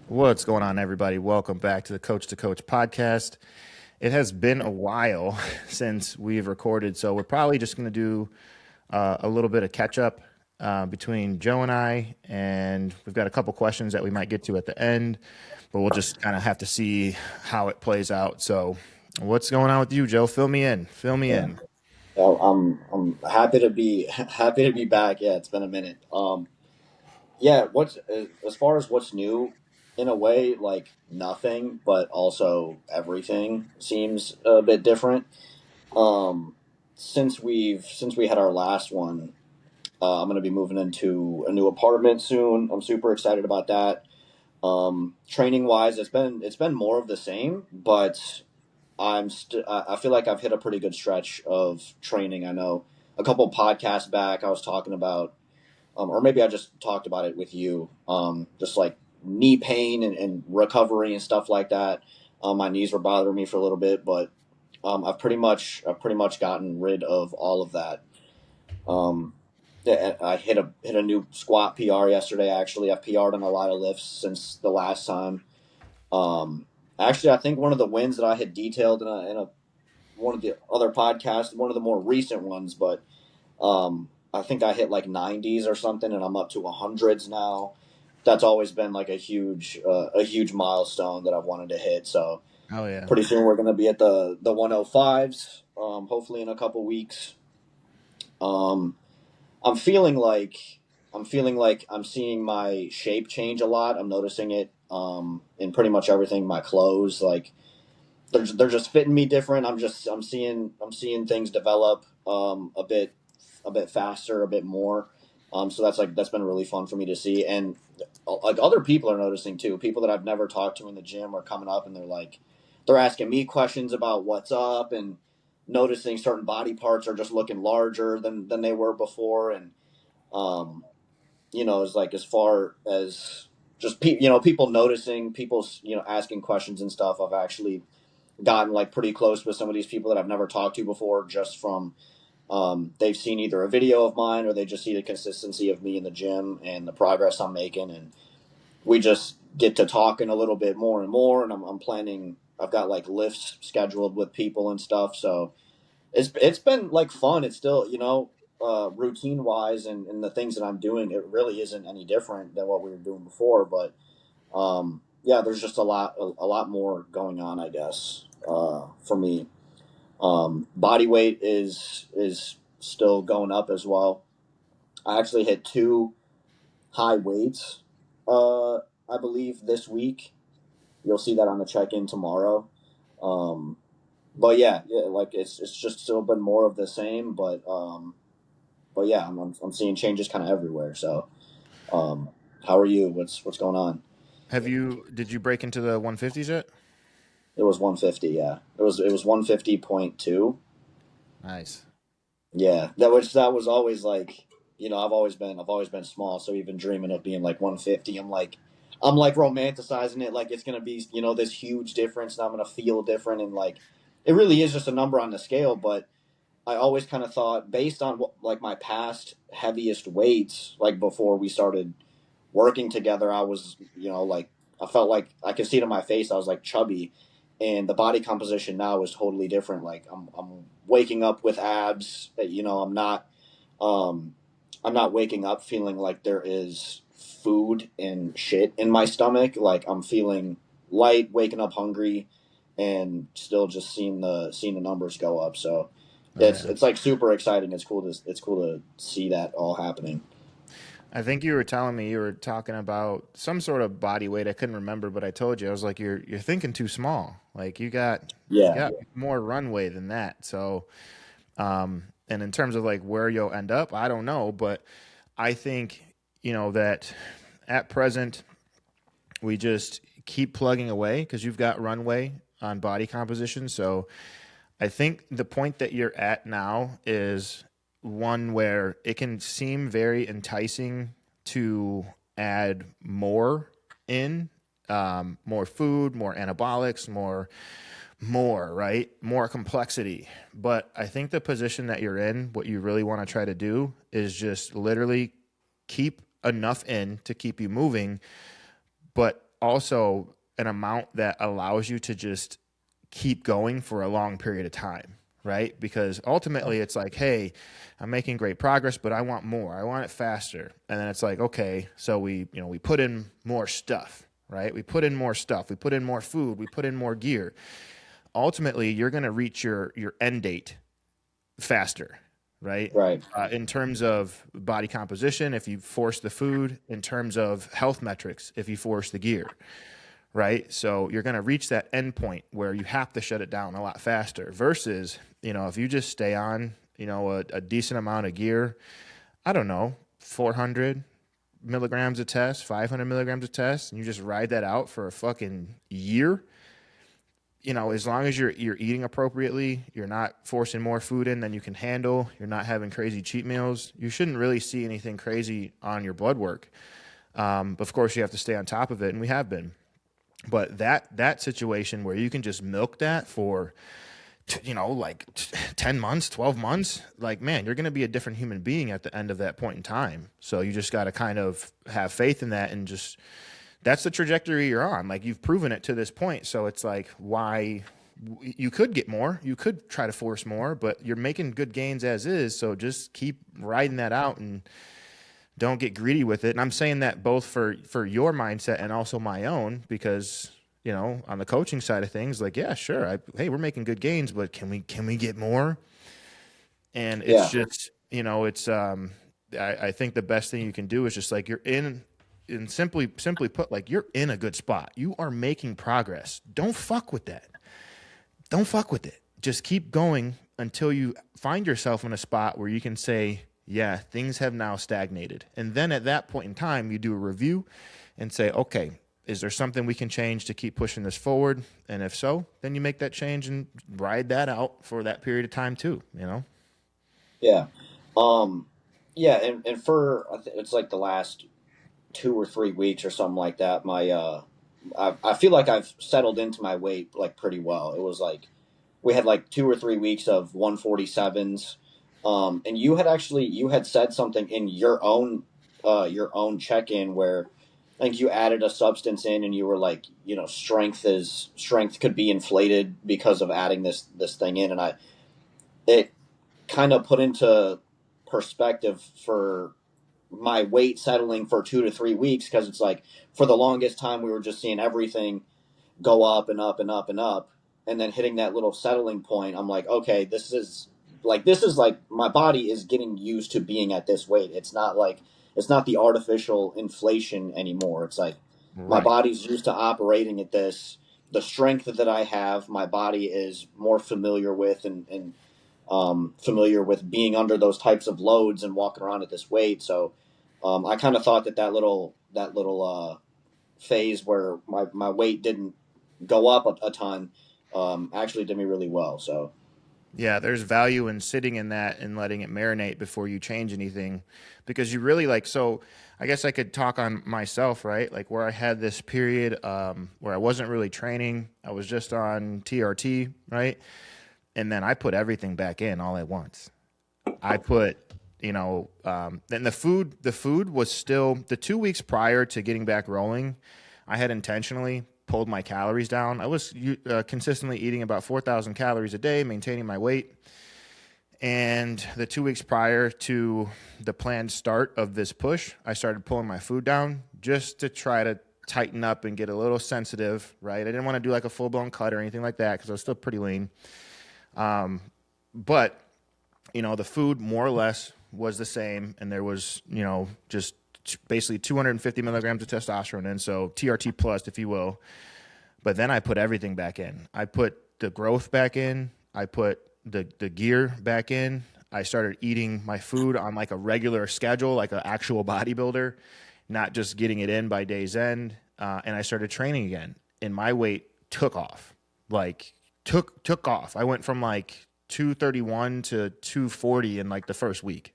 What's going on, everybody? Welcome back to the Coach to Coach podcast. It has been a while since we've recorded, so we're probably just going to do a little bit of catch up between Joe and I, and we've got a couple questions that we might get to at the end, but we'll just kind of have to see how it plays out. So, what's going on with you, Joe? Fill me in. Fill me Yeah. in. I'm happy to be happy to be back. Yeah, it's been a minute. Yeah, what's as far as what's new, in a way, like nothing, but also everything seems a bit different. Um, since we had our last one, I'm going to be moving into a new apartment soon. I'm super excited about that. Training wise, it's been more of the same, but I feel like I've hit a pretty good stretch of training. I know a couple podcasts back I was talking about, or maybe I just talked about it with you, just like knee pain and recovery and stuff like that. My knees were bothering me for a little bit, but I've pretty much gotten rid of all of that. Um, yeah, I hit a new squat PR yesterday. Actually, I've PR'd on a lot of lifts since the last time. Um, Actually, I think one of the wins that I had detailed in a one of the other podcasts, one of the more recent ones, but I think I hit like 90s or something, and I'm up to hundreds now. That's always been like a huge milestone that I've wanted to hit. So Oh yeah. pretty soon we're going to be at the 105s. Hopefully in a couple weeks. Um, I'm feeling like I'm seeing my shape change a lot. I'm noticing it in pretty much everything. My clothes, like they're just fitting me different. I'm seeing things develop a bit faster, a bit more. So that's been really fun for me to see, and like other people are noticing too. People that I've never talked to in the gym are coming up and they're asking me questions about what's up and noticing certain body parts are just looking larger than they were before, and um, it's like as far as just people noticing, people asking questions and stuff. I've actually gotten like pretty close with some of these people that I've never talked to before, just from they've seen either a video of mine or they just see the consistency of me in the gym and the progress I'm making, and we just get to talking a little bit more and more. And I'm planning. I've got like lifts scheduled with people and stuff, so it's been like fun. It's still routine wise and the things that I'm doing, it really isn't any different than what we were doing before, but yeah, there's just a lot more going on, I guess, for me. Body weight is still going up as well. I actually hit two high weights, I believe, this week. You'll see that on the check-in tomorrow. Um, but yeah, like it's just still been more of the same. But yeah, I'm seeing changes kind of everywhere. So, um, how are you? What's going on? Did you break into the 150s yet? It was 150. Yeah, it was 150.2. Nice. Yeah, that was always like, I've always been small, so even dreaming of being like 150, I'm like romanticizing it like it's gonna be this huge difference, and I'm gonna feel different, and like it really is just a number on the scale. But I always kind of thought, based on what like my past heaviest weights, like before we started working together, I was like I felt like I could see it in my face. I was like chubby, and the body composition now is totally different. Like I'm waking up with abs. Um, I'm not waking up feeling like there is food and shit in my stomach. Like I'm feeling light, waking up hungry, and still just seeing the numbers go up. So Oh it's yeah. it's like super exciting. It's cool to see that all happening. I think you were telling me you were talking about some sort of body weight. I couldn't remember, but I told you I was like, you're thinking too small. Like you Yeah. got more runway than that. So, and in terms of like where you'll end up, I don't know, but I think that at present we just keep plugging away because you've got runway on body composition. So I think the point that you're at now is one where it can seem very enticing to add more in, more food, more anabolics, right? More complexity. But I think the position that you're in, what you really want to try to do is just literally keep enough in to keep you moving, but also an amount that allows you to just keep going for a long period of time, right? Because ultimately it's like, hey, I'm making great progress, but I want more. I want it faster. And then it's like, okay, so we put in more stuff, right? We put in more stuff. We put in more food. We put in more gear. Ultimately, you're going to reach your end date faster, right? Right. In terms of body composition, if you force the food, in terms of health metrics, if you force the gear, right? So you're going to reach that end point where you have to shut it down a lot faster versus, if you just stay on, a decent amount of gear, I don't know, 400 milligrams a test, 500 milligrams a test, and you just ride that out for a fucking year. As long as you're eating appropriately, you're not forcing more food in than you can handle, you're not having crazy cheat meals, you shouldn't really see anything crazy on your blood work. But of course, you have to stay on top of it, and we have been. But that situation where you can just milk that for, 10 months, 12 months, like, man, you're going to be a different human being at the end of that point in time. So you just got to kind of have faith in that and just, that's the trajectory you're on. Like, you've proven it to this point. So it's like, why you could get more, you could try to force more, but you're making good gains as is. So just keep riding that out and don't get greedy with it. And I'm saying that both for your mindset and also my own, because on the coaching side of things, like, yeah, sure, hey, we're making good gains, but can we get more? And it's Yeah. just, it's I think the best thing you can do is just like, you're in, and simply put, like, you're in a good spot, you are making progress, don't fuck with that, don't fuck with it, just keep going until you find yourself in a spot where you can say, yeah, things have now stagnated. And then at that point in time, you do a review and say, okay, is there something we can change to keep pushing this forward? And if so, then you make that change and ride that out for that period of time too. Yeah. Um, yeah. And for, it's like the last 2 or 3 weeks or something like that, I feel like I've settled into my weight like pretty well. It was like, we had like 2 or 3 weeks of 147s. And you had said something in your own check-in where I think you added a substance in, and you were like, strength could be inflated because of adding this thing in. And it kind of put into perspective for my weight settling for 2 to 3 weeks, because it's like, for the longest time we were just seeing everything go up and up and up and up, and then hitting that little settling point. I'm like, okay, this is like my body is getting used to being at this weight. It's not the artificial inflation anymore. It's like my Right. body's used to operating at this. The strength that I have, my body is more familiar with, and familiar with being under those types of loads and walking around at this weight. So I kind of thought that little phase where my weight didn't go up a ton actually did me really well. So Yeah, there's value in sitting in that and letting it marinate before you change anything, because you really, like, so I guess I could talk on myself, right? Like, where I had this period where I wasn't really training, I was just on TRT, right? And then I put everything back in all at once. I put, then the food was still, the 2 weeks prior to getting back rolling, I had intentionally pulled my calories down. I was consistently eating about 4,000 calories a day, maintaining my weight. And the 2 weeks prior to the planned start of this push, I started pulling my food down just to try to tighten up and get a little sensitive, right? I didn't want to do like a full blown cut or anything like that because I was still pretty lean. But the food more or less was the same, and there was, just basically 250 milligrams of testosterone in, so TRT plus, if you will. But then I put everything back in. I put the growth back in. I put the gear back in. I started eating my food on like a regular schedule, like an actual bodybuilder, not just getting it in by day's end. And I started training again, and my weight took off. Like, took off. I went from like 231 to 240 in like the first week,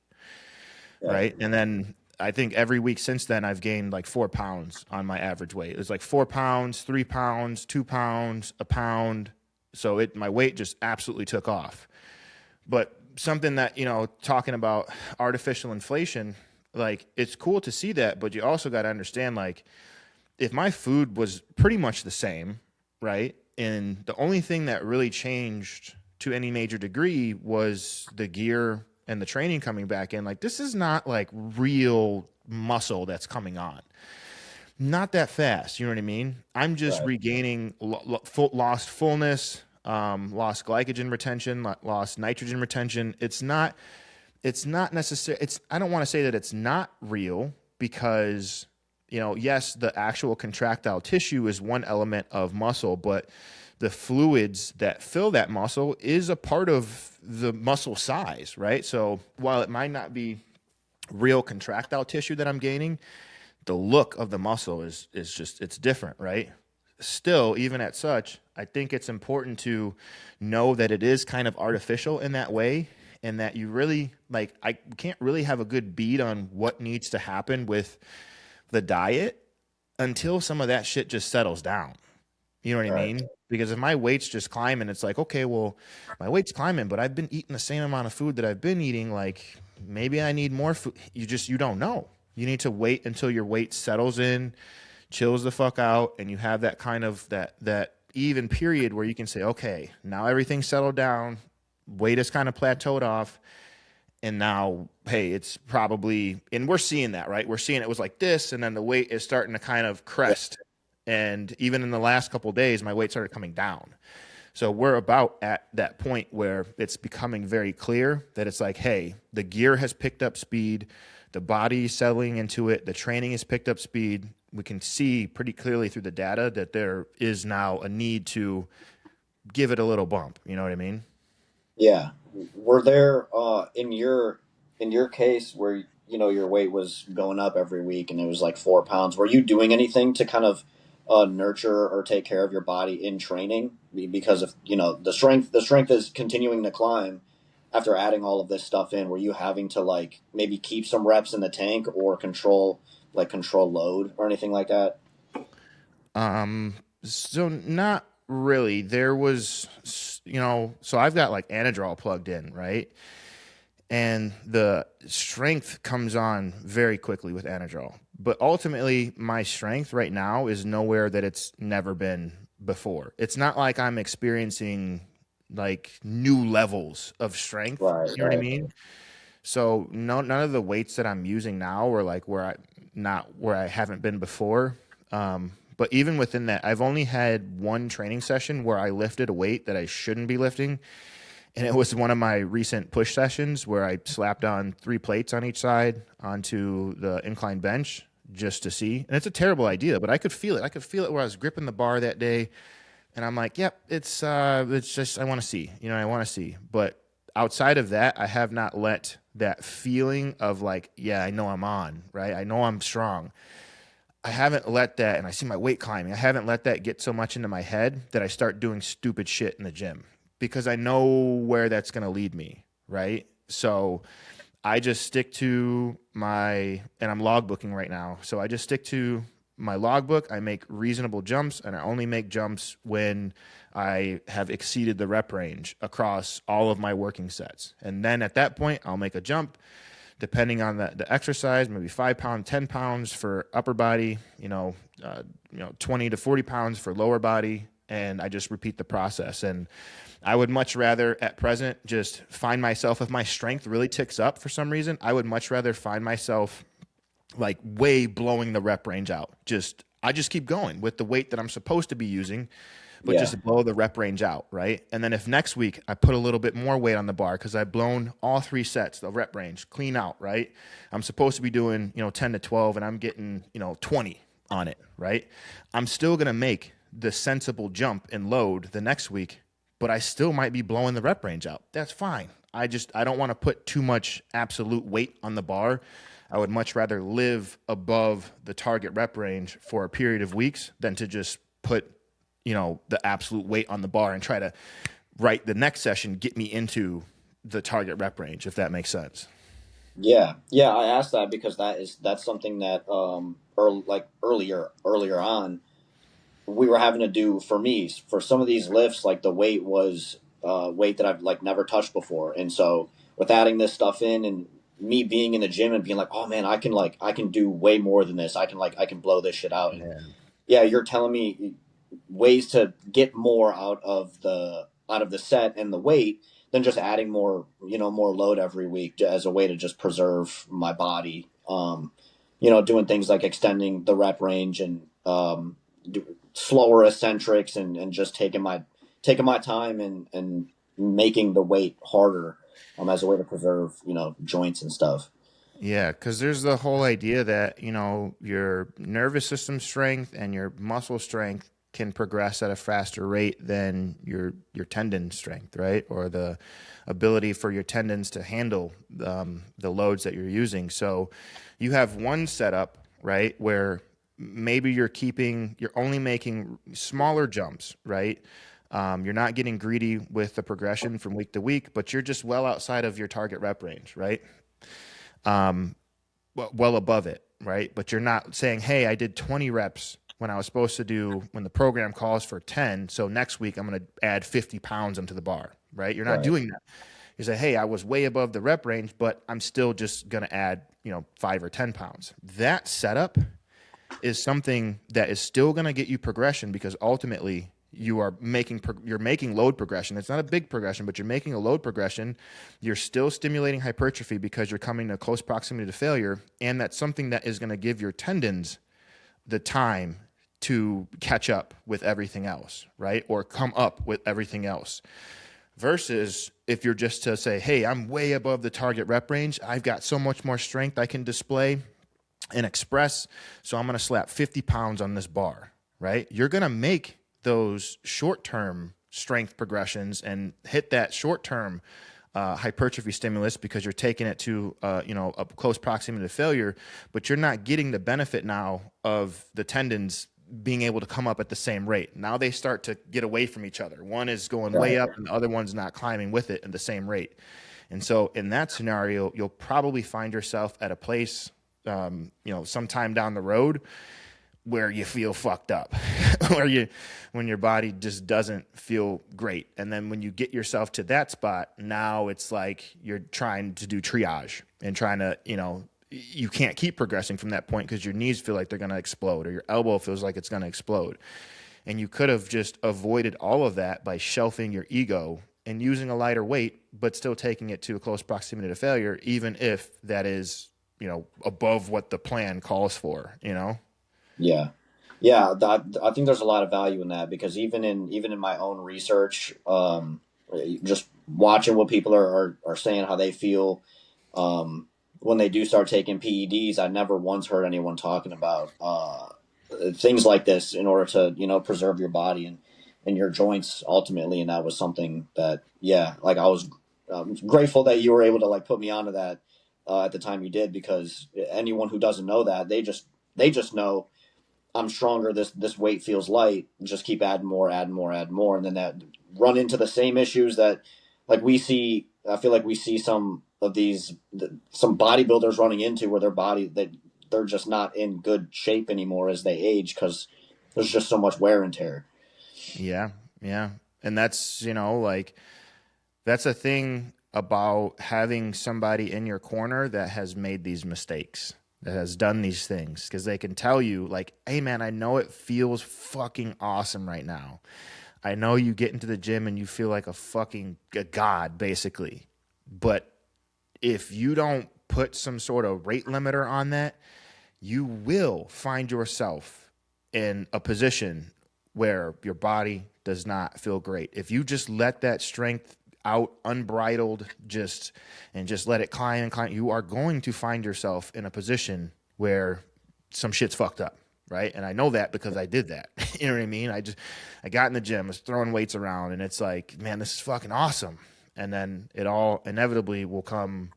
yeah, right? And then I think every week since then, I've gained like 4 pounds on my average weight. It was like 4 pounds, 3 pounds, 2 pounds, a pound. So my weight just absolutely took off. But something that, talking about artificial inflation, like, it's cool to see that, but you also got to understand, like, if my food was pretty much the same, right? And the only thing that really changed to any major degree was the gear and the training coming back in. Like, this is not like real muscle that's coming on. Not that fast. You know what I mean? I'm just Right. regaining lost fullness, lost glycogen retention, lost nitrogen retention. It's not necessary. I don't want to say that it's not real because, yes, the actual contractile tissue is one element of muscle, but the fluids that fill that muscle is a part of the muscle size, right? So while it might not be real contractile tissue that I'm gaining, the look of the muscle is just it's different, right? Still, even at such, I think it's important to know that it is kind of artificial in that way, and that you really like I can't really have a good beat on what needs to happen with the diet until some of that shit just settles down. You know what I Right. mean? Because if my weight's just climbing, it's like, okay, well, my weight's climbing, but I've been eating the same amount of food that I've been eating. Like, maybe I need more food. You don't know. You need to wait until your weight settles in, chills the fuck out, and you have that kind of that even period where you can say, okay, now everything's settled down, weight is kind of plateaued off, and now, hey, it's probably, and we're seeing that, right? We're seeing it was like this, and then the weight is starting to kind of Yeah. crest. And even in the last couple of days, my weight started coming down. So we're about at that point where it's becoming very clear that it's like, hey, the gear has picked up speed, the body settling into it, the training has picked up speed. We can see pretty clearly through the data that there is now a need to give it a little bump. You know what I mean? Yeah. Were there in your case where your weight was going up every week and it was like 4 pounds? Were you doing anything to kind of nurture or take care of your body in training? Because if the strength is continuing to climb after adding all of this stuff in. Were you having to like maybe keep some reps in the tank or control load or anything like that? So not really. There was, so I've got like Anadrol plugged in, right? And the strength comes on very quickly with Anadrol. But ultimately, my strength right now is nowhere that it's never been before. It's not like I'm experiencing like new levels of strength. Right. You know what I Right. mean? So no, none of the weights that I'm using now are like where I haven't been before. But even within that, I've only had one training session where I lifted a weight that I shouldn't be lifting, and it was one of my recent push sessions where I slapped on 3 plates on each side onto the incline bench just to see. And it's a terrible idea, but I could feel it. I could feel it where I was gripping the bar that day, and I'm like, yep, it's just I want to see. I want to see. But outside of that, I have not let that feeling of like, yeah, I know I'm on, right? I know I'm strong. I haven't let that, and I see my weight climbing. I haven't let that get so much into my head that I start doing stupid shit in the gym because I know where that's going to lead me, right? So I just stick to and I'm logbooking right now. So I just stick to my logbook. I make reasonable jumps, and I only make jumps when I have exceeded the rep range across all of my working sets. And then at that point, I'll make a jump depending on the exercise, maybe 5 pounds, 10 pounds for upper body, 20 to 40 pounds for lower body. And I just repeat the process. And I would much rather at present just find myself, if my strength really ticks up for some reason, I would much rather find myself like way blowing the rep range out. I just keep going with the weight that I'm supposed to be using, but Yeah. just blow the rep range out, right? And then if next week I put a little bit more weight on the bar because I've blown all 3 sets, the rep range clean out, right? I'm supposed to be doing, 10 to 12 and I'm getting, 20 on it, right? I'm still going to make the sensible jump and load the next week, but I still might be blowing the rep range out. That's fine. I don't want to put too much absolute weight on the bar. I would much rather live above the target rep range for a period of weeks than to just put the absolute weight on the bar and try to the next session get me into the target rep range, if that makes sense. Yeah, yeah. I asked that because that's something that earlier on we were having to do for me for some of these lifts. Like the weight was weight that I've like never touched before, and so with adding this stuff in and me being in the gym and being like, oh man, I can do way more than this. I can blow this shit out, and Yeah. yeah, you're telling me ways to get more out of the set and the weight than just adding more, more load every week as a way to just preserve my body. Doing things like extending the rep range and slower eccentrics and just taking my time and making the weight harder as a way to preserve joints and stuff. Yeah, because there's the whole idea that, your nervous system strength and your muscle strength can progress at a faster rate than your tendon strength, right? Or the ability for your tendons to handle the loads that you're using. So you have one setup, right, where maybe you're only making smaller jumps, right? You're not getting greedy with the progression from week to week, but you're just well outside of your target rep range, right? um, well above it, right? But you're not saying, hey, I did 20 reps when I was supposed to do when the program calls for 10. So next week I'm going to add 50 pounds onto the bar, right? You're not Right. doing that. You say, hey, I was way above the rep range, but I'm still just going to add, 5 or 10 pounds. That setup is something that is still going to get you progression because ultimately you're making load progression. It's not a big progression, but you're making a load progression. You're still stimulating hypertrophy because you're coming to close proximity to failure, and that's something that is going to give your tendons the time to catch up with everything else, right? Or come up with everything else. Versus if you're just to say, hey, I'm way above the target rep range. I've got so much more strength I can display and express. So I'm going to slap 50 pounds on this bar, right? You're going to make those short term strength progressions and hit that short term hypertrophy stimulus because you're taking it to a close proximity to failure, but you're not getting the benefit now of the tendons being able to come up at the same rate. Now they start to get away from each other. One is going way Right. up and the other one's not climbing with it at the same rate. And so in that scenario, you'll probably find yourself at a place sometime down the road where you feel fucked up, when your body just doesn't feel great. And then when you get yourself to that spot, now it's like you're trying to do triage and trying to, you can't keep progressing from that point because your knees feel like they're going to explode or your elbow feels like it's going to explode. And you could have just avoided all of that by shelving your ego and using a lighter weight, but still taking it to a close proximity to failure, even if that is, above what the plan calls for, Yeah. Yeah, I think there's a lot of value in that because even in my own research, just watching what people are saying, how they feel when they do start taking PEDs, I never once heard anyone talking about things like this in order to preserve your body and your joints ultimately. And that was something that, yeah, like I was grateful that you were able to like put me onto that at the time you did, because anyone who doesn't know that, they just know I'm stronger. This weight feels light. Just keep adding more, adding more, adding more, and then that run into the same issues that like we see. I feel like we see some of these some bodybuilders running into where their body that they're just not in good shape anymore as they age because there's just so much wear and tear. Yeah, yeah. And that's, like that's a thing about having somebody in your corner that has made these mistakes, that has done these things, because they can tell you, like, hey, man, I know it feels fucking awesome right now. I know you get into the gym and you feel like a god, basically. But if you don't put some sort of rate limiter on that, you will find yourself in a position where your body does not feel great. If you just let that strength out unbridled, just let it climb and climb, you are going to find yourself in a position where some shit's fucked up, right? And I know that because I did that. You know what I mean? I got in the gym, was throwing weights around, and it's like, man, this is fucking awesome. And then it all inevitably it'll come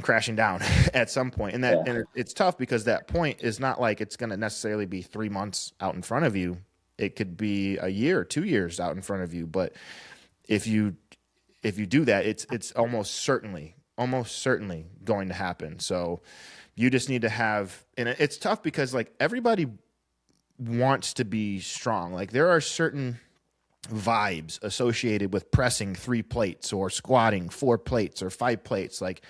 crashing down at some point. And Yeah. it's tough because that point is not like it's going to necessarily be 3 months out in front of you. It could be a year, 2 years out in front of you. But if you do that, it's almost certainly going to happen. So you just need to have, and it's tough because like everybody wants to be strong. Like there are certain vibes associated with pressing 3 plates or squatting 4 plates or 5 plates. Like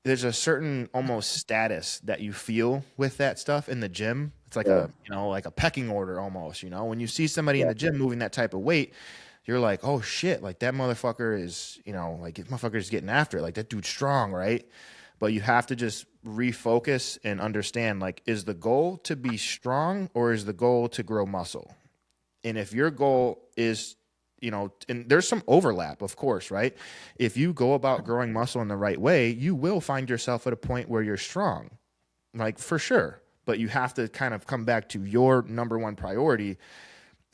there's a certain almost status that you feel with that stuff in the gym It's like Yeah. a, like a pecking order almost, when you see somebody in Yeah. the gym moving that type of weight, you're like, oh shit, like that motherfucker is, like this motherfucker is getting after it. Like that dude's strong, right? But you have to just refocus and understand, like, is the goal to be strong or is the goal to grow muscle? And if your goal is, and there's some overlap, of course, right? If you go about growing muscle in the right way, you will find yourself at a point where you're strong, like for sure. But you have to kind of come back to your number one priority.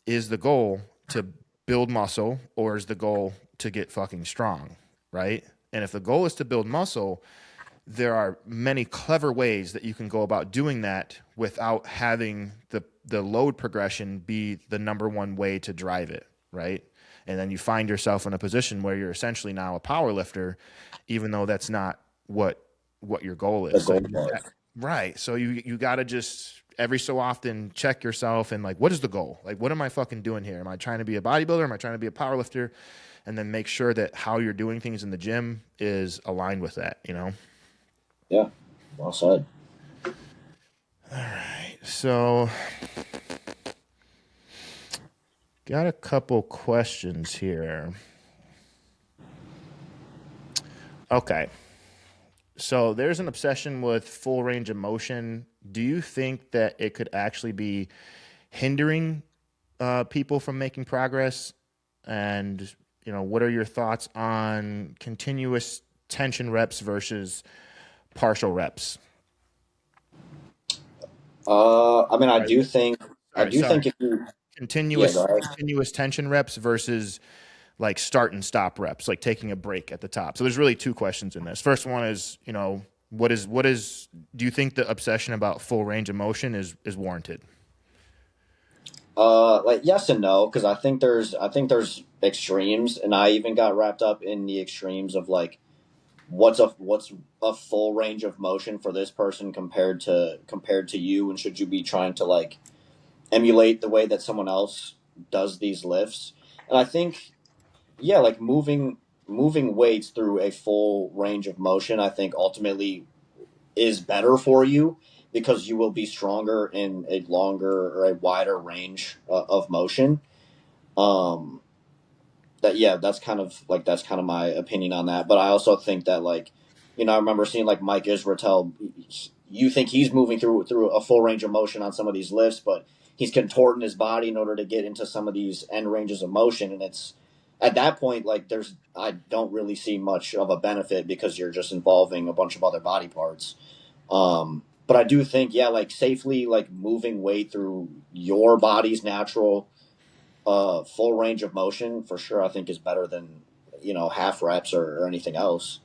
Is the goal to build muscle or is the goal to get fucking strong, right? And if the goal is to build muscle, there are many clever ways that you can go about doing that without having the load progression be the number one way to drive it, right? And then you find yourself in a position where you're essentially now a power lifter, even though that's not what your goal The is. So goal was. right. So you got to just every so often check yourself and like, what is the goal? Like, what am I fucking doing here? Am I trying to be a bodybuilder? Am I trying to be a power lifter? And then make sure that how you're doing things in the gym is aligned with that. Yeah. Well said. All right. So, got a couple questions here. Okay. So, there's an obsession with full range of motion. Do you think that it could actually be hindering people from making progress? And, what are your thoughts on continuous tension reps versus partial reps? I mean, Sorry. I Sorry. do Sorry. think if you, yeah, go Continuous ahead. continuous tension reps versus like start and stop reps, like taking a break at the top. So there's really two questions in this. First one is, what is do you think the obsession about full range of motion is warranted? Like yes and no, because I think there's extremes, and I even got wrapped up in the extremes of like what's a full range of motion for this person compared to you, and should you be trying to like emulate the way that someone else does these lifts? And I think yeah, like moving weights through a full range of motion, I think ultimately is better for you because you will be stronger in a longer or a wider range of motion. Um, that yeah, that's kind of my opinion on that. But I also think that like, I remember seeing like Mike Israel. You think he's moving through a full range of motion on some of these lifts, but he's contorting his body in order to get into some of these end ranges of motion, and it's at that point like I don't really see much of a benefit because you're just involving a bunch of other body parts. But I do think, yeah, like safely, like moving weight through your body's natural, full range of motion for sure. I think is better than half reps or anything else.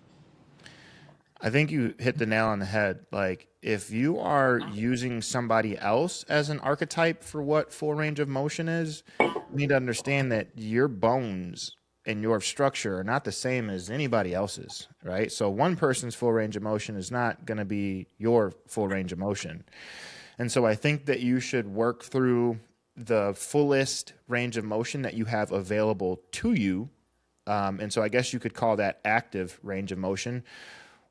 I think you hit the nail on the head. Like, if you are using somebody else as an archetype for what full range of motion is, you need to understand that your bones and your structure are not the same as anybody else's, right? So, one person's full range of motion is not going to be your full range of motion. And so, I think that you should work through the fullest range of motion that you have available to you. And so, I guess you could call that active range of motion.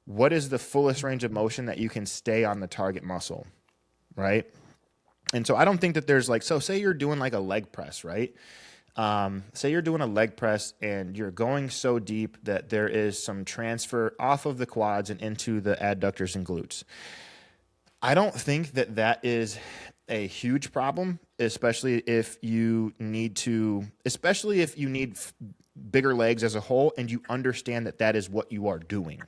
What is the fullest range of motion that you can stay on the target muscle, right? And so I don't think that there's like, so say you're doing like a leg press, right? Say you're doing a leg press and you're going so deep that there is some transfer off of the quads and into the adductors and glutes. I don't think that that is a huge problem, especially if you need bigger legs as a whole and you understand that that is what you are doing,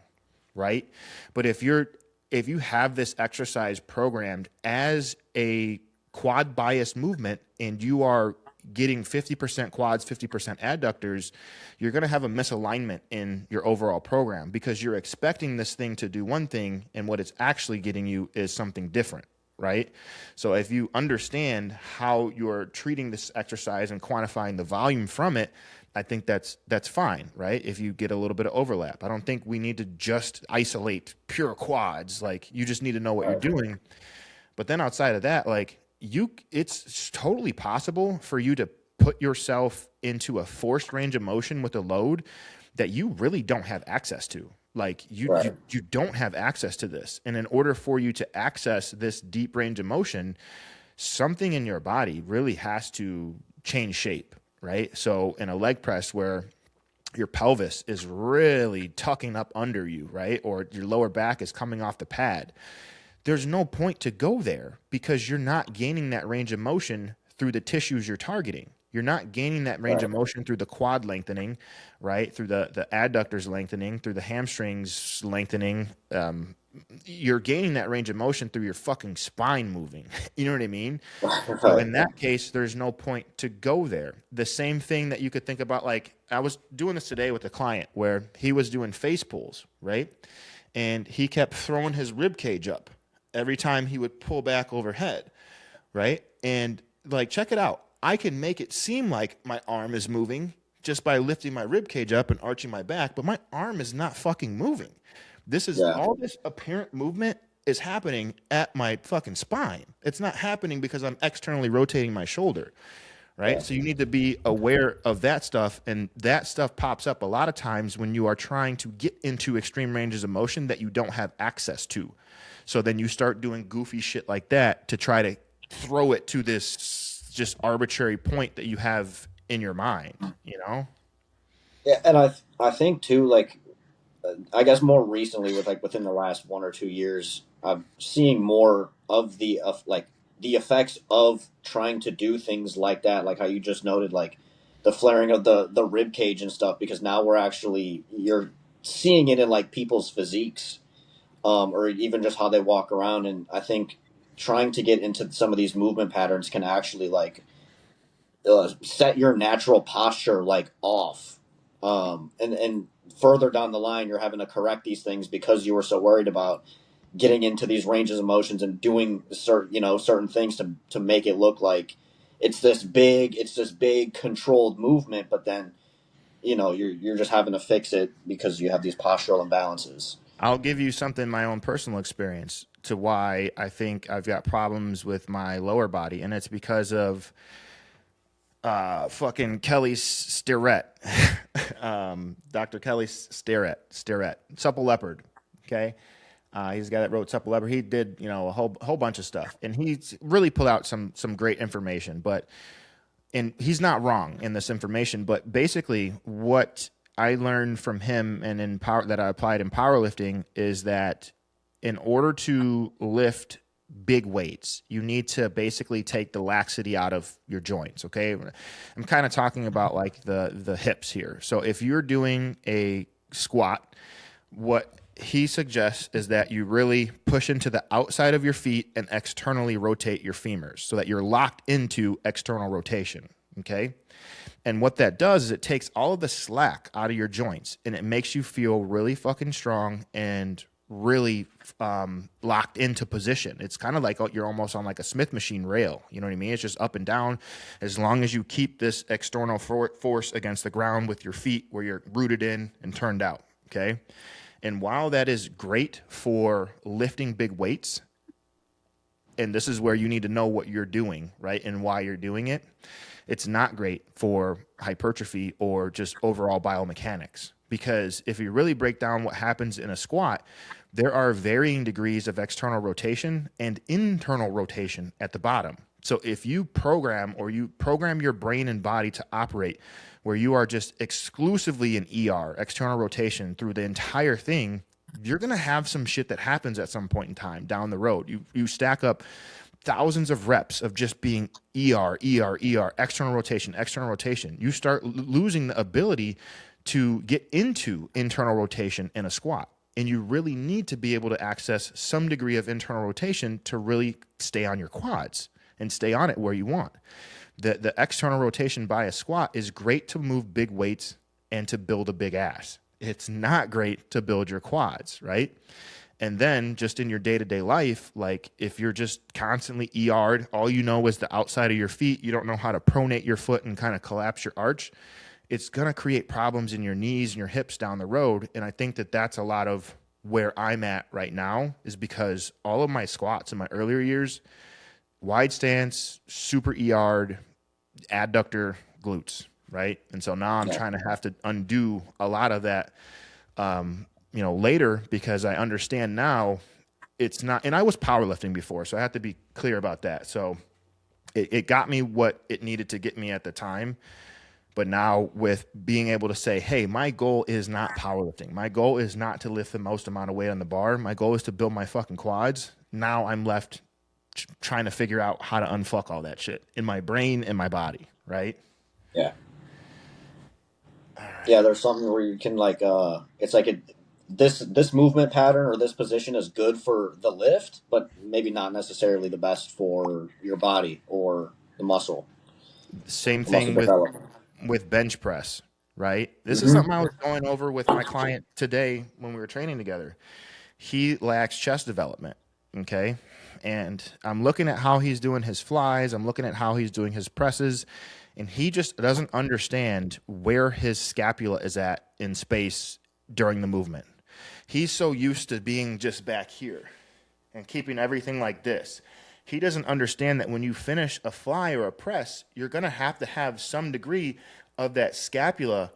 right? But if you have this exercise programmed as a quad bias movement and you are getting 50% quads, 50% adductors, you're going to have a misalignment in your overall program because you're expecting this thing to do one thing and what it's actually getting you is something different, right? So if you understand how you're treating this exercise and quantifying the volume from it, I think that's fine, right? If you get a little bit of overlap. I don't think we need to just isolate pure quads. Like you just need to know what you're Right. doing. But then outside of that, like it's totally possible for you to put yourself into a forced range of motion with a load that you really don't have access to. Like Right. you don't have access to this. And in order for you to access this deep range of motion, something in your body really has to change shape, right? So in a leg press where your pelvis is really tucking up under you, right? Or your lower back is coming off the pad, there's no point to go there because you're not gaining that range of motion through the tissues you're targeting. You're not gaining that range Right. of motion through the quad lengthening, right? Through the adductors lengthening, through the hamstrings lengthening. You're gaining that range of motion through your fucking spine moving. You know what I mean? So Right. in that case, there's no point to go there. The same thing that you could think about, like I was doing this today with a client where he was doing face pulls, right? And he kept throwing his rib cage up every time he would pull back overhead, right? And like, check it out. I can make it seem like my arm is moving just by lifting my rib cage up and arching my back, but my arm is not fucking moving. This is Yeah. all this apparent movement is happening at my fucking spine. It's not happening because I'm externally rotating my shoulder, right? Yeah. So you need to be aware of that stuff. And that stuff pops up a lot of times when you are trying to get into extreme ranges of motion that you don't have access to. So then you start doing goofy shit like that to try to throw it to this just arbitrary point that you have in your mind, you know? Yeah, and I think too, like I guess more recently, with like within the last 1 or 2 years, I'm seeing more of the of like the effects of trying to do things like that, like how you just noted, like the flaring of the rib cage and stuff. Because now we're actually you're seeing it in like people's physiques, or even just how they walk around. And I think trying to get into some of these movement patterns can actually like set your natural posture like off, and further down the line you're having to correct these things because you were so worried about getting into these ranges of motions and doing certain things to make it look like it's this big controlled movement, but then you're just having to fix it because you have these postural imbalances. I'll give you something my own personal experience to why I think I've got problems with my lower body, and it's because of fucking Kelly's Starrett, Dr. Kelly's Starrett, Supple Leopard. Okay, he's the guy that wrote Supple Leopard. He did a whole bunch of stuff, and he's really put out some great information. But and he's not wrong in this information. But basically, what I learned from him and in power that I applied in powerlifting is that in order to lift big weights, you need to basically take the laxity out of your joints. Okay, I'm kind of talking about like the hips here. So if you're doing a squat, what he suggests is that you really push into the outside of your feet and externally rotate your femurs so that you're locked into external rotation. Okay. And what that does is it takes all of the slack out of your joints and it makes you feel really fucking strong and really locked into position. It's kind of like you're almost on like a Smith machine rail. You know what I mean? It's just up and down. As long as you keep this external force against the ground with your feet where you're rooted in and turned out. Okay. And while that is great for lifting big weights, and this is where you need to know what you're doing, right? And why you're doing it. It's not great for hypertrophy or just overall biomechanics. Because if you really break down what happens in a squat, there are varying degrees of external rotation and internal rotation at the bottom. So if you program your brain and body to operate where you are just exclusively in ER, external rotation through the entire thing, you're going to have some shit that happens at some point in time down the road. You stack up thousands of reps of just being ER, external rotation. You start losing the ability to get into internal rotation in a squat. And you really need to be able to access some degree of internal rotation to really stay on your quads and stay on it where you want. The external rotation by a squat is great to move big weights and to build a big ass. It's not great to build your quads, right? And then just in your day-to-day life, like if you're just constantly ER'd, all you know is the outside of your feet, you don't know how to pronate your foot and kind of collapse your arch, it's going to create problems in your knees and your hips down the road. And I think that that's a lot of where I'm at right now is because all of my squats in my earlier years, wide stance, super ER'd, adductor glutes, right? And so now I'm Yeah. trying to have to undo a lot of that, later because I understand now it's not, and I was powerlifting before, so I have to be clear about that. So it got me what it needed to get me at the time. But now with being able to say, hey, my goal is not powerlifting. My goal is not to lift the most amount of weight on the bar. My goal is to build my fucking quads. Now I'm left trying to figure out how to unfuck all that shit in my brain and my body, right? Yeah. All right. Yeah, there's something where you can like it's like this movement pattern or this position is good for the lift, but maybe not necessarily the best for your body or Same the muscle thing development. with bench press, right? This is Hmm. something I was going over with my client today when we were training together. He lacks chest development. Okay. And I'm looking at how he's doing his flies. I'm looking at how he's doing his presses. And he just doesn't understand where his scapula is at in space during the movement. He's so used to being just back here and keeping everything like this. He doesn't understand that when you finish a fly or a press, you're going to have some degree of that scapula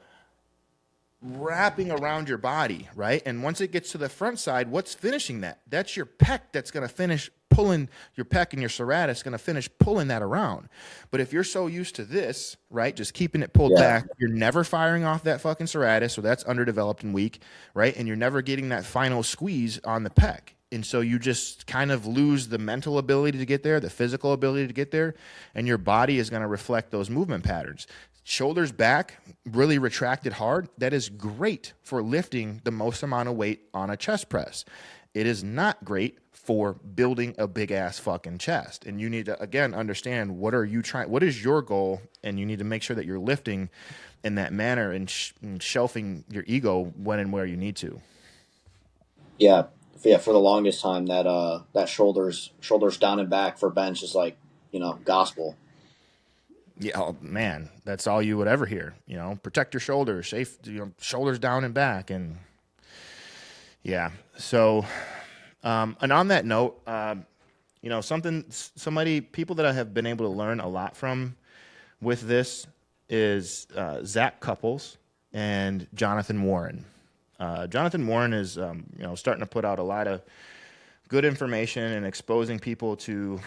wrapping around your body, right? And once it gets to the front side, what's finishing that? That's your pec that's going to finish pulling your pec, and your serratus going to finish pulling that around. But if you're so used to this, right, just keeping it pulled Yeah. back, you're never firing off that fucking serratus, so that's underdeveloped and weak, right? And you're never getting that final squeeze on the pec. And so you just kind of lose the mental ability to get there, the physical ability to get there, and your body is going to reflect those movement patterns. Shoulders back, really retracted hard. That is great for lifting the most amount of weight on a chest press. It is not great for building a big ass fucking chest. And you need to, again, understand what are you trying, what is your goal? And you need to make sure that you're lifting in that manner and, and shelving your ego when and where you need to. Yeah. Yeah, for the longest time that shoulders down and back for bench is like, gospel. Yeah, oh, man, that's all you would ever hear. You know, protect your shoulders, safe, shoulders down and back, and yeah. So, and on that note, people that I have been able to learn a lot from with this is Zach Couples and Jonathan Warren. Jonathan Warren is, starting to put out a lot of good information and exposing people to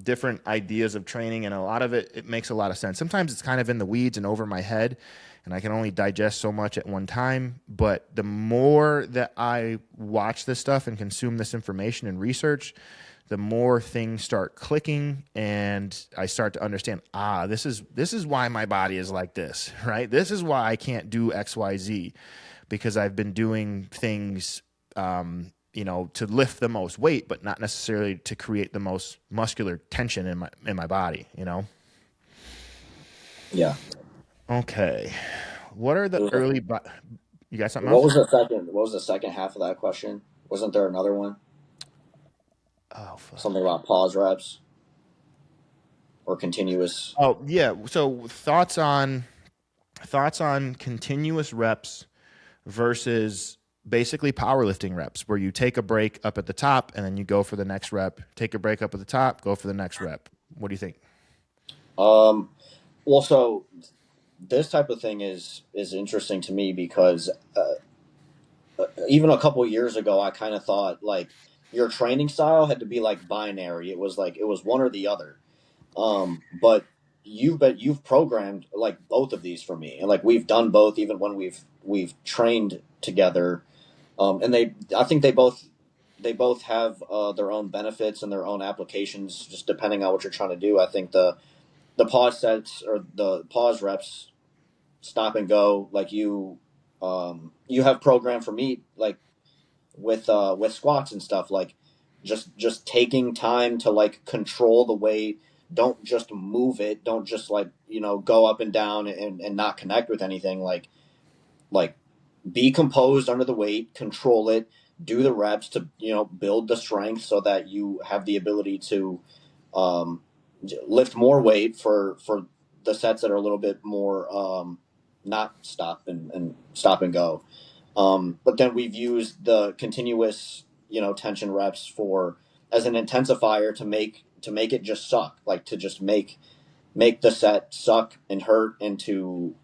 different ideas of training, and a lot of it makes a lot of sense. Sometimes it's kind of in the weeds and over my head, and I can only digest so much at one time. But the more that I watch this stuff and consume this information and research, the more things start clicking, and I start to understand, this is why my body is like this, right? This is why I can't do XYZ, because I've been doing things to lift the most weight, but not necessarily to create the most muscular tension in my body, Yeah. Okay. What are the There was early you got something What else? was the second? What was the second half of that question? Wasn't there another one? Oh fuck. Something about pause reps or continuous. Oh, yeah. So thoughts on continuous reps versus basically powerlifting reps, where you take a break up at the top and then you go for the next rep, take a break up at the top, go for the next rep. What do you think? Um, well, so this type of thing is interesting to me because even a couple years ago, I kind of thought like your training style had to be like binary. It was one or the other. But you've programmed like both of these for me, and like we've done both even when we've trained together. And I think they both have their own benefits and their own applications, just depending on what you're trying to do. I think the pause sets or the pause reps, stop and go, like you have programmed for me, like with squats and stuff, like just taking time to like control the weight. Don't just move it. Don't just like go up and down and not connect with anything. Like be composed under the weight, control it, do the reps to build the strength so that you have the ability to um, lift more weight for the sets that are a little bit more not stop and go. But then we've used the continuous tension reps for as an intensifier to make it just suck, like to just make the set suck and hurt, and to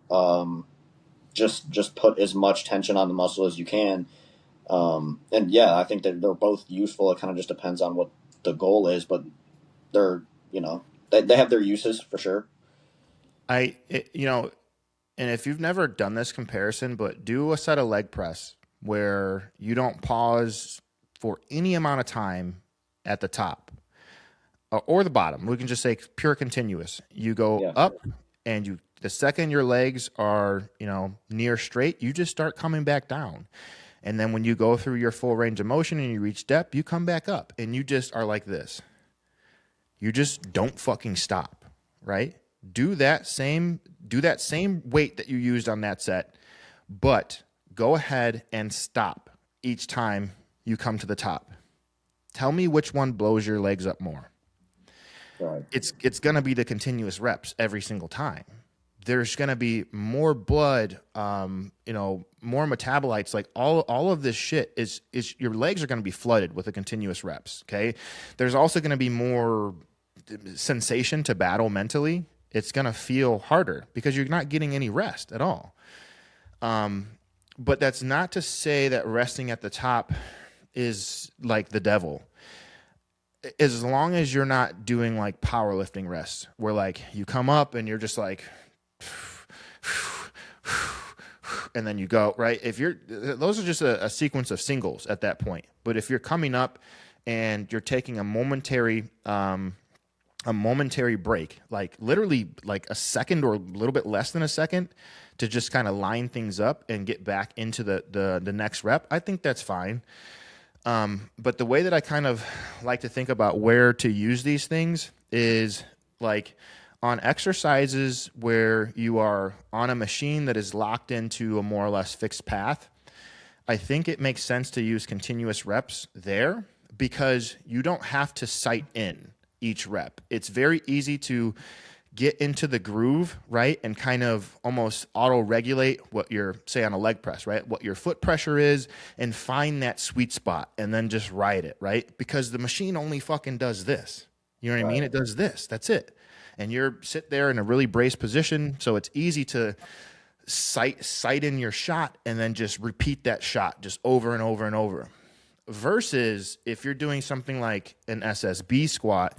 just put as much tension on the muscle as you can. And yeah, I think that they're both useful. It kind of just depends on what the goal is, but they're they have their uses for sure. You know, and if you've never done this comparison, but do a set of leg press where you don't pause for any amount of time at the top or the bottom. We can just say pure continuous. You go Yeah. up and the second your legs are, near straight, you just start coming back down. And then when you go through your full range of motion and you reach depth, you come back up and you just are like this. You just don't fucking stop, right? Do that same weight that you used on that set, but go ahead and stop each time you come to the top. Tell me which one blows your legs up more. Right. It's going to be the continuous reps every single time. There's going to be more blood, more metabolites. Like all of this shit is your legs are going to be flooded with the continuous reps. Okay. There's also going to be more sensation to battle mentally. It's going to feel harder because you're not getting any rest at all. But that's not to say that resting at the top is like the devil. As long as you're not doing like powerlifting rests where like you come up and you're just like, and then you go, right? Those are just a sequence of singles at that point. But if you're coming up and you're taking a momentary break, like literally like a second or a little bit less than a second to just kind of line things up and get back into the next rep, I think that's fine. But the way that I kind of like to think about where to use these things is like on exercises where you are on a machine that is locked into a more or less fixed path. I think it makes sense to use continuous reps there because you don't have to sight in each rep. It's very easy to get into the groove, right? And kind of almost auto-regulate what your, say on a leg press, right? What your foot pressure is and find that sweet spot and then just ride it, right? Because the machine only fucking does this. You know what I mean? It does this. That's it. And you're sit there in a really braced position. So it's easy to sight in your shot and then just repeat that shot just over and over and over. Versus if you're doing something like an SSB squat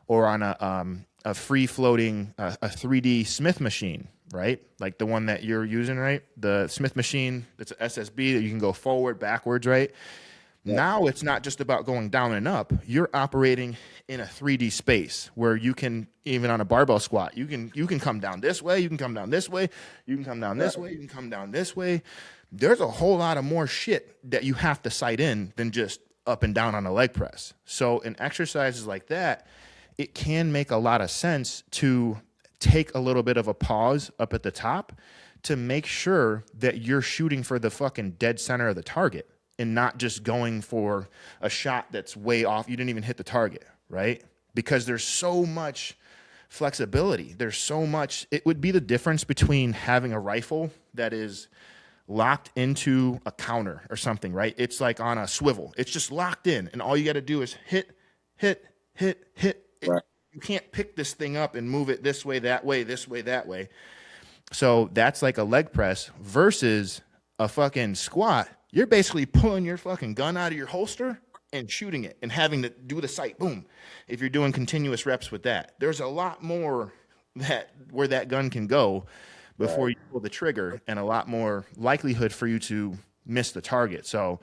or on a free floating, a 3D Smith machine, right? Like the one that you're using, right? The Smith machine, it's an SSB that you can go forward, backwards, right? Yeah. Now it's not just about going down and up. You're operating in a 3D space where you can, even on a barbell squat, you can come down this way, you can come down this way, you can come down this way, you can come down this way. There's a whole lot of more shit that you have to sight in than just up and down on a leg press. So in exercises like that, it can make a lot of sense to take a little bit of a pause up at the top to make sure that you're shooting for the fucking dead center of the target and not just going for a shot that's way off. You didn't even hit the target, right? Because there's so much flexibility. There's so much. It would be the difference between having a rifle that is locked into a counter or something, right? It's like on a swivel. It's just locked in, and all you got to do is hit. Right. You can't pick this thing up and move it this way, that way, this way, that way. So that's like a leg press versus a fucking squat. You're basically pulling your fucking gun out of your holster and shooting it and having to do the sight. Boom. If you're doing continuous reps with that, there's a lot more where that gun can go before you pull the trigger and a lot more likelihood for you to miss the target. So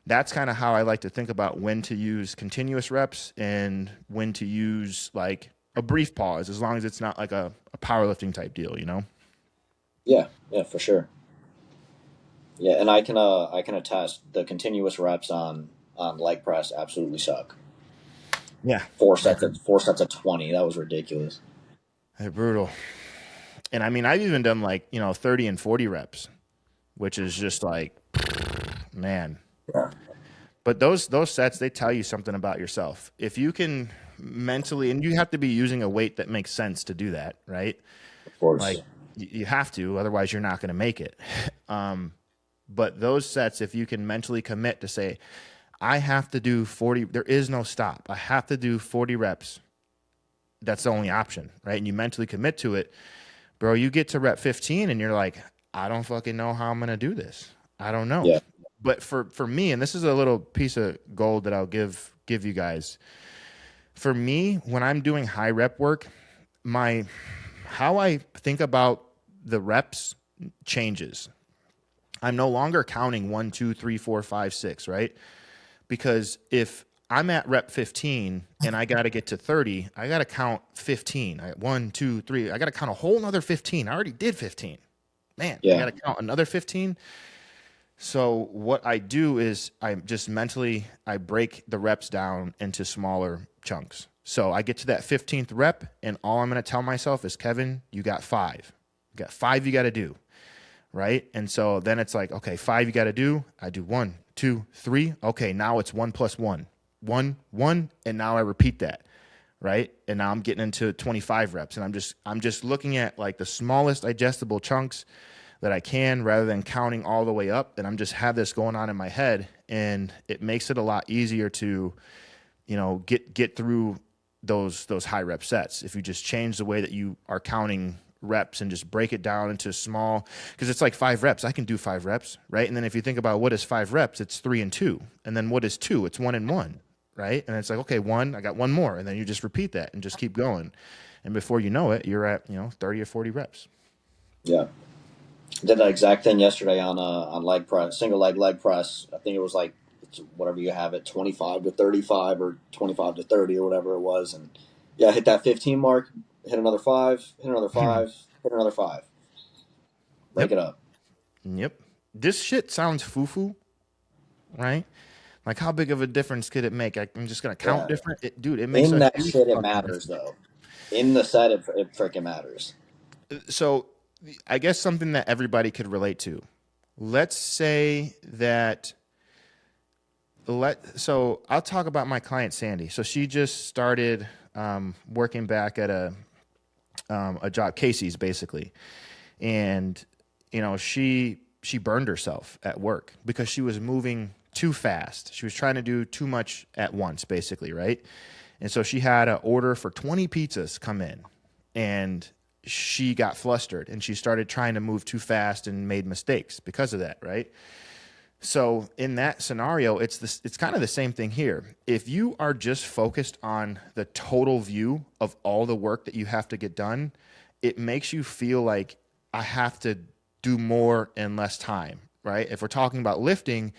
that's kind of how I like to think about when to use continuous reps and when to use like a brief pause, as long as it's not like a powerlifting type deal, you know? Yeah, for sure. Yeah, and I can attest the continuous reps on leg press absolutely suck. Yeah. Four sets of 20. That was ridiculous. They're brutal. And I mean, I've even done like, 30 and 40 reps, which is just like, man. Yeah. But those sets, they tell you something about yourself. If you can mentally, and you have to be using a weight that makes sense to do that, right? Of course. Like you have to, otherwise you're not going to make it. But those sets, if you can mentally commit to say, I have to do 40, there is no stop. I have to do 40 reps. That's the only option, right? And you mentally commit to it, bro, you get to rep 15 and you're like, I don't fucking know how I'm going to do this. I don't know. Yeah. But for me, and this is a little piece of gold that I'll give you guys. For me, when I'm doing high rep work, my how I think about the reps changes. I'm no longer counting 1, 2, 3, 4, 5, 6, right? Because if I'm at rep 15 and I got to get to 30, I got to count 15. 1, 2, 3. I got to count a whole another 15. I already did 15. Man, I got Yeah. to count another 15. So what I do is I just mentally I break the reps down into smaller chunks. So I get to that 15th rep and all I'm going to tell myself is, Kevin, you got 5. You got 5 you got to do, right? And so then it's like, okay, 5 you got to do. I do 1, 2, 3. Okay, now it's 1 plus 1. 1, and now I repeat that, right? And now I'm getting into 25 reps and I'm just looking at like the smallest digestible chunks that I can rather than counting all the way up. And I'm just have this going on in my head, and it makes it a lot easier to, get through those high rep sets if you just change the way that you are counting reps and just break it down into small, because it's like 5 reps. I can do 5 reps, right? And then if you think about what is 5 reps, it's 3 and 2. And then what is 2? It's 1 and 1, right? And it's like, okay, 1, I got 1 more. And then you just repeat that and just keep going. And before you know it, you're at, 30 or 40 reps. Yeah. Did that exact thing yesterday on leg press, single leg press. I think it was like whatever you have it, 25 to 35 or 25 to 30 or whatever it was, and yeah, hit that 15 mark, hit another 5, hit another 5, hit another 5, break Yep. it up. Yep. This shit sounds foo-foo, right? Like, how big of a difference could it make? I'm just gonna count Yeah, different. Dude, it makes in a that huge shit it fucking matters difference. though. In the set it freaking matters. So, I guess something that everybody could relate to. Let's say that so I'll talk about my client Sandy. So she just started working back at a job, Casey's basically, and she burned herself at work because she was moving too fast. She was trying to do too much at once, basically, right? And so she had an order for 20 pizzas come in, and she got flustered and she started trying to move too fast and made mistakes because of that, right? So in that scenario, it's kind of the same thing here. If you are just focused on the total view of all the work that you have to get done, it makes you feel like I have to do more in less time, right? If we're talking about lifting,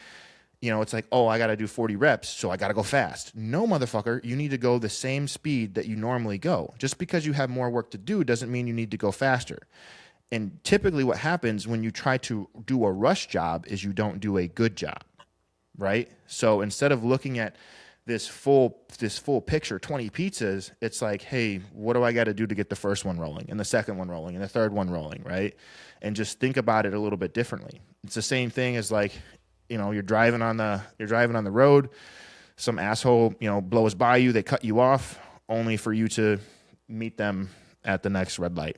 it's like, oh, I got to do 40 reps, so I got to go fast. No, motherfucker, you need to go the same speed that you normally go. Just because you have more work to do doesn't mean you need to go faster. And typically what happens when you try to do a rush job is you don't do a good job, right? So instead of looking at this full picture, 20 pizzas, it's like, hey, what do I got to do to get the first one rolling and the second one rolling and the third one rolling, right? And just think about it a little bit differently. It's the same thing as like, you're driving on the road, some asshole, blows by you, they cut you off only for you to meet them at the next red light.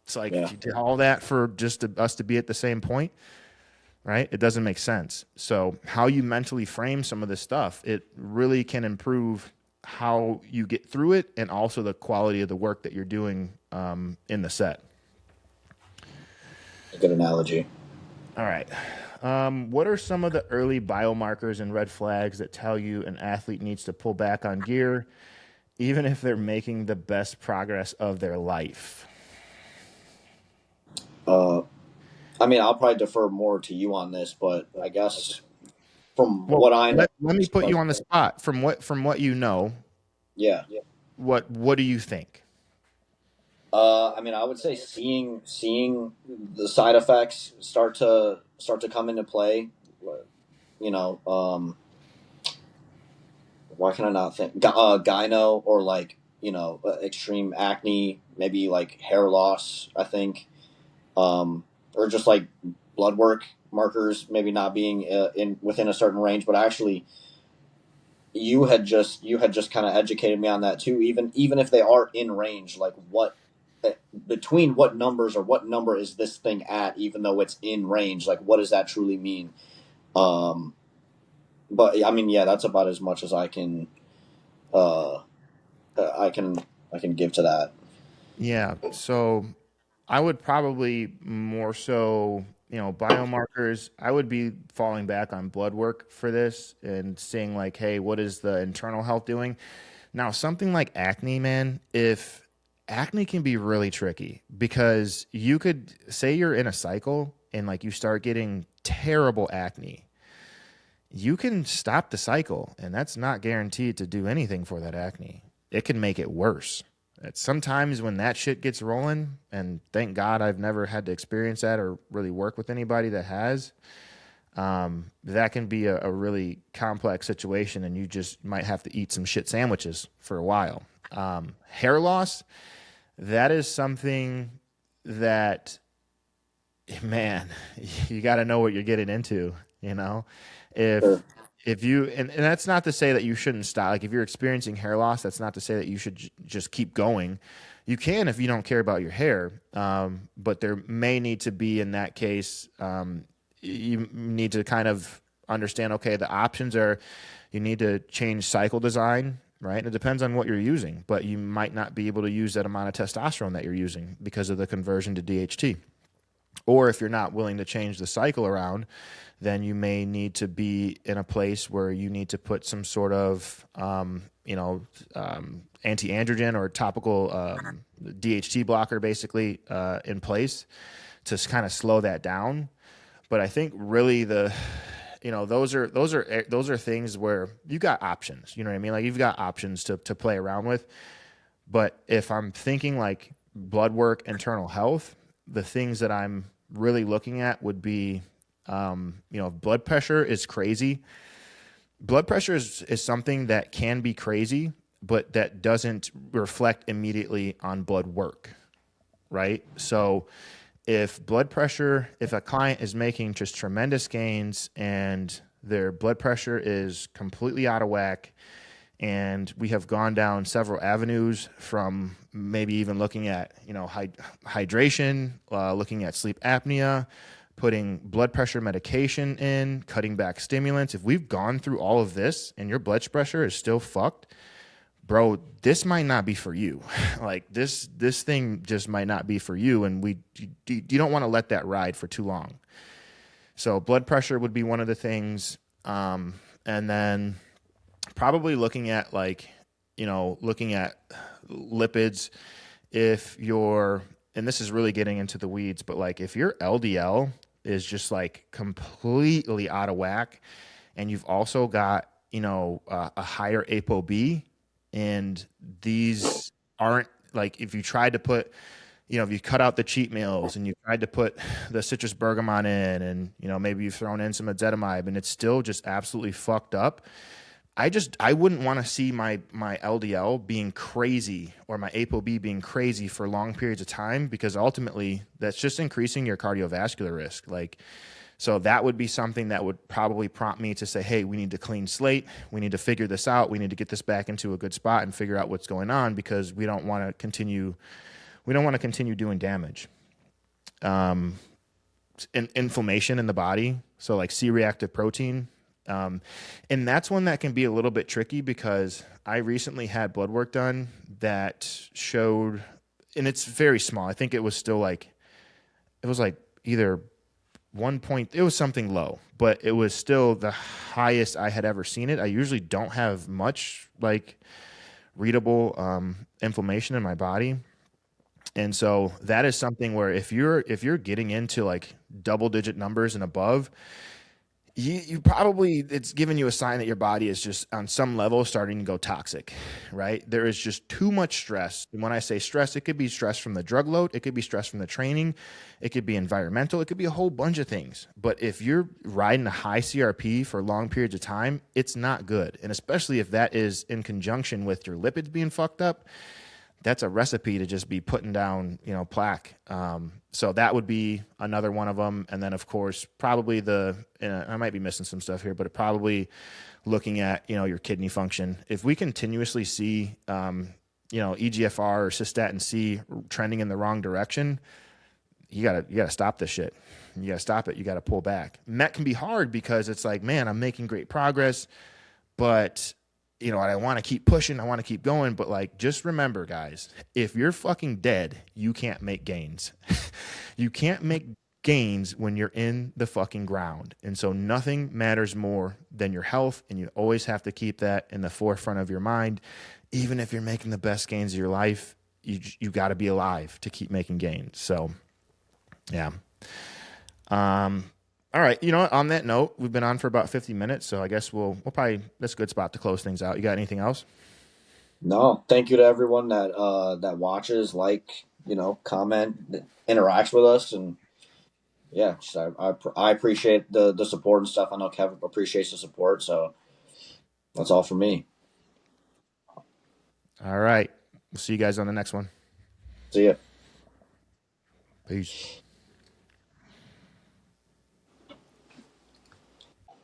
It's like Yeah, you did all that for just us to be at the same point, right? It doesn't make sense. So how you mentally frame some of this stuff, it really can improve how you get through it and also the quality of the work that you're doing in the set. a good analogy. All right. What are some of the early biomarkers and red flags that tell you an athlete needs to pull back on gear, even if they're making the best progress of their life? uh I mean, I'll probably defer more to you on this, but I guess from Well, what I know, let me put you on the spot. From what you know, yeah. what do you think? I mean, I would say seeing the side effects start to come into play. You know, why can I not think gyno or like extreme acne, maybe like hair loss. I think, or just like blood work markers maybe not being in within a certain range. But actually, you had just kind of educated me on that too. Even if they are in range, like what between what numbers or what number is this thing at, even though it's in range, like what does that truly mean? Um, but I mean, yeah, that's about as much as uh, I can I can give to that. Yeah. So I would probably more so, biomarkers. I would be falling back on blood work for this and seeing like, hey, what is the internal health doing? Now, something like acne, man, if acne can be really tricky because you could say you're in a cycle and like you start getting terrible acne. You can stop the cycle, and that's not guaranteed to do anything for that acne. It can make it worse. Sometimes when that shit gets rolling, and thank God I've never had to experience that or really work with anybody that has, that can be a really complex situation, and you just might have to eat some shit sandwiches for a while. Hair loss, that is something that, man, you got to know what you're getting into, you know? If Sure. if you and that's not to say that you shouldn't stop. Like if you're experiencing hair loss, that's not to say that you should just keep going. You can if you don't care about your hair, but there may need to be in that case. You need to kind of understand. Okay, the options are you need to change cycle design, right? And it depends on what you're using, but you might not be able to use that amount of testosterone that you're using because of the conversion to DHT. Or if you're not willing to change the cycle around, then you may need to be in a place where you need to put some sort of, anti-androgen or topical DHT blocker basically in place to kind of slow that down. But I think really those are things where you got options. You know what I mean? Like you've got options to play around with. But if I'm thinking like blood work, internal health, the things that I'm really looking at would be, blood pressure is crazy. Blood pressure is something that can be crazy, but that doesn't reflect immediately on blood work, right? So if a client is making just tremendous gains and their blood pressure is completely out of whack, and we have gone down several avenues from maybe even looking at hydration, looking at sleep apnea, putting blood pressure medication in, cutting back stimulants. If we've gone through all of this and your blood pressure is still fucked, bro, this might not be for you. Like this thing just might not be for you, and you don't want to let that ride for too long. So blood pressure would be one of the things, and then probably looking at lipids. If you're, and this is really getting into the weeds, but like if your LDL is just like completely out of whack, and you've also got a higher ApoB, and these aren't like if you tried to put if you cut out the cheat meals and you tried to put the citrus bergamot in, and maybe you've thrown in some ezetimibe and it's still just absolutely fucked up. I wouldn't want to see my LDL being crazy or my ApoB being crazy for long periods of time, because ultimately that's just increasing your cardiovascular risk. Like, so that would be something that would probably prompt me to say, hey, we need to clean slate. We need to figure this out. We need to get this back into a good spot and figure out what's going on, because we don't want to continue doing damage. Inflammation in the body. So like C-reactive protein. And that's one that can be a little bit tricky, because I recently had blood work done that showed, and it's very small. I think it was like either it was something low, but it was still the highest I had ever seen it. I usually don't have much like readable inflammation in my body. And so that is something where if you're getting into like double digit numbers and above, you probably, it's giving you a sign that your body is just on some level starting to go toxic, right? There is just too much stress. And when I say stress, it could be stress from the drug load, it could be stress from the training, it could be environmental, it could be a whole bunch of things. But if you're riding a high CRP for long periods of time, it's not good. And especially if that is in conjunction with your lipids being fucked up, that's a recipe to just be putting down, plaque. So that would be another one of them. And then, of course, probably I might be missing some stuff here, but probably looking at, your kidney function. If we continuously see, EGFR or cystatin C trending in the wrong direction, you gotta stop this shit. You gotta stop it. You gotta pull back. And that can be hard, because it's like, man, I'm making great progress, but I want to keep pushing. I want to keep going. But like, just remember, guys, if you're fucking dead, you can't make gains. You can't make gains when you're in the fucking ground. And so nothing matters more than your health. And you always have to keep that in the forefront of your mind. Even if you're making the best gains of your life, you got to be alive to keep making gains. So yeah. Um, all right. You know what? On that note, we've been on for about 50 minutes, so I guess we'll probably that's a good spot to close things out. You got anything else? No, thank you to everyone that that watches, like, comment, interacts with us, and yeah, just, I appreciate the support and stuff. I know Kevin appreciates the support, so that's all for me. All right. We'll see you guys on the next one. See ya. Peace.